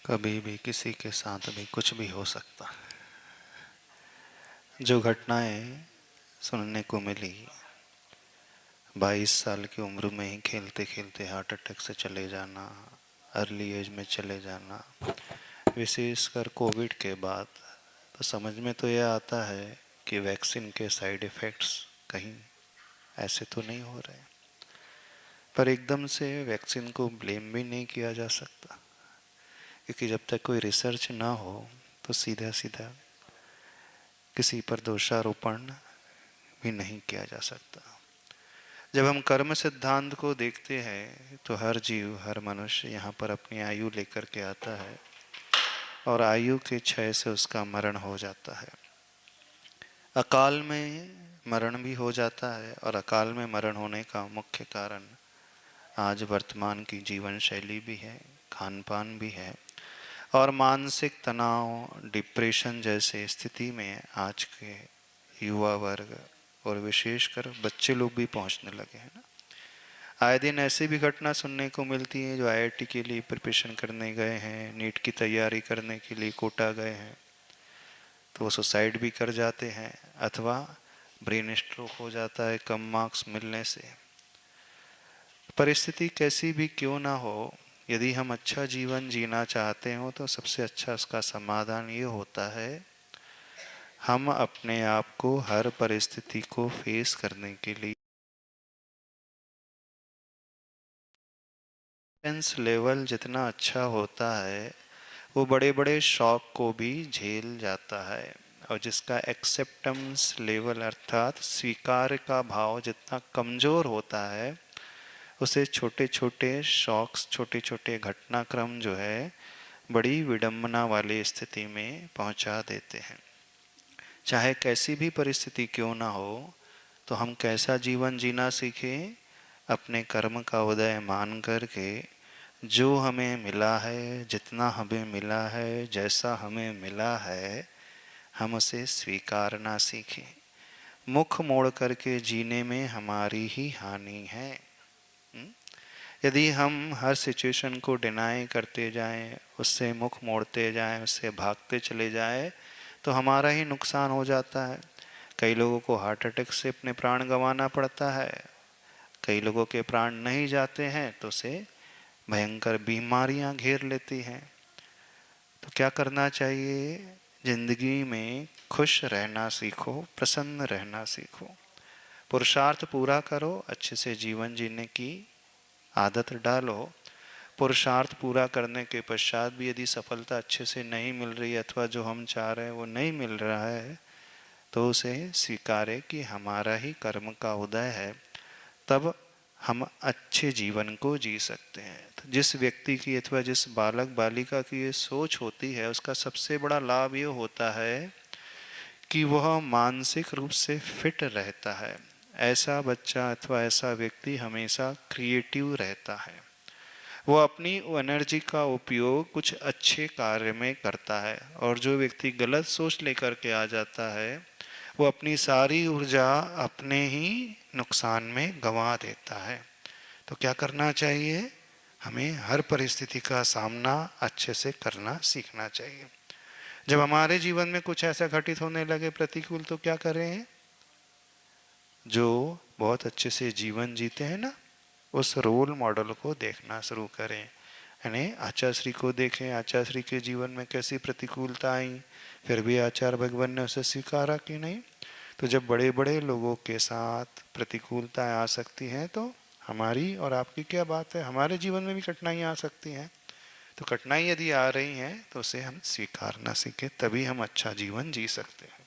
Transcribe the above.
कभी भी किसी के साथ भी कुछ भी हो सकता। जो घटनाएं सुनने को मिली, 22 साल की उम्र में ही खेलते खेलते हार्ट अटैक से चले जाना, अर्ली एज में चले जाना, विशेषकर कोविड के बाद, तो समझ में तो यह आता है कि वैक्सीन के साइड इफ़ेक्ट्स कहीं ऐसे तो नहीं हो रहे। पर एकदम से वैक्सीन को ब्लेम भी नहीं किया जा सकता, क्योंकि जब तक कोई रिसर्च ना हो तो सीधा सीधा किसी पर दोषारोपण भी नहीं किया जा सकता। जब हम कर्म सिद्धांत को देखते हैं तो हर जीव, हर मनुष्य यहाँ पर अपनी आयु लेकर के आता है और आयु के क्षय से उसका मरण हो जाता है। अकाल में मरण भी हो जाता है और अकाल में मरण होने का मुख्य कारण आज वर्तमान की जीवन शैली भी है, खान पान भी है और मानसिक तनाव, डिप्रेशन जैसे स्थिति में आज के युवा वर्ग और विशेषकर बच्चे लोग भी पहुंचने लगे हैं ना। आए दिन ऐसी भी घटना सुनने को मिलती है जो आईआईटी के लिए प्रिपरेशन करने गए हैं, नीट की तैयारी करने के लिए कोटा गए हैं, तो वो सुसाइड भी कर जाते हैं अथवा ब्रेन स्ट्रोक हो जाता है कम मार्क्स मिलने से। परिस्थिति कैसी भी क्यों ना हो, यदि हम अच्छा जीवन जीना चाहते हो तो सबसे अच्छा उसका समाधान ये होता है, हम अपने आप को हर परिस्थिति को फेस करने के लिए लेवल जितना अच्छा होता है वो बड़े बड़े शॉक को भी झेल जाता है, और जिसका एक्सेप्टेंस लेवल अर्थात स्वीकार का भाव जितना कमज़ोर होता है, उसे छोटे छोटे शॉक्स, छोटे छोटे घटनाक्रम जो है बड़ी विडंबना वाली स्थिति में पहुंचा देते हैं। चाहे कैसी भी परिस्थिति क्यों ना हो, तो हम कैसा जीवन जीना सीखें, अपने कर्म का उदय मान करके जो हमें मिला है, जितना हमें मिला है, जैसा हमें मिला है, हम उसे स्वीकारना सीखें। मुख मोड़ करके जीने में हमारी ही हानि है। यदि हम हर सिचुएशन को डिनाई करते जाएं, उससे मुख मोड़ते जाएं, उससे भागते चले जाएं, तो हमारा ही नुकसान हो जाता है। कई लोगों को हार्ट अटैक से अपने प्राण गंवाना पड़ता है, कई लोगों के प्राण नहीं जाते हैं तो उसे भयंकर बीमारियां घेर लेती हैं। तो क्या करना चाहिए? जिंदगी में खुश रहना सीखो, प्रसन्न रहना सीखो, पुरुषार्थ पूरा करो, अच्छे से जीवन जीने की आदत डालो। पुरुषार्थ पूरा करने के पश्चात भी यदि सफलता अच्छे से नहीं मिल रही है अथवा जो हम चाह रहे हैं वो नहीं मिल रहा है, तो उसे स्वीकारे कि हमारा ही कर्म का उदय है, तब हम अच्छे जीवन को जी सकते हैं। तो जिस व्यक्ति की अथवा जिस बालक बालिका की ये सोच होती है, उसका सबसे बड़ा लाभ ये होता है कि वह मानसिक रूप से फिट रहता है। ऐसा बच्चा अथवा ऐसा व्यक्ति हमेशा क्रिएटिव रहता है, वो अपनी एनर्जी का उपयोग कुछ अच्छे कार्य में करता है, और जो व्यक्ति गलत सोच लेकर के आ जाता है वो अपनी सारी ऊर्जा अपने ही नुकसान में गंवा देता है। तो क्या करना चाहिए? हमें हर परिस्थिति का सामना अच्छे से करना सीखना चाहिए। जब हमारे जीवन में कुछ ऐसा घटित होने लगे प्रतिकूल, तो क्या करें? जो बहुत अच्छे से जीवन जीते हैं ना, उस रोल मॉडल को देखना शुरू करें। यानी आचार्यश्री को देखें, आचार्यश्री के जीवन में कैसी प्रतिकूलता आई, फिर भी आचार्य भगवान ने उसे स्वीकारा कि नहीं। तो जब बड़े बड़े लोगों के साथ प्रतिकूलताएं आ सकती हैं, तो हमारी और आपकी क्या बात है, हमारे जीवन में भी कठिनाइयाँ आ सकती हैं। तो कठिनाई यदि आ रही हैं तो उसे हम स्वीकारना सीखें, तभी हम अच्छा जीवन जी सकते हैं।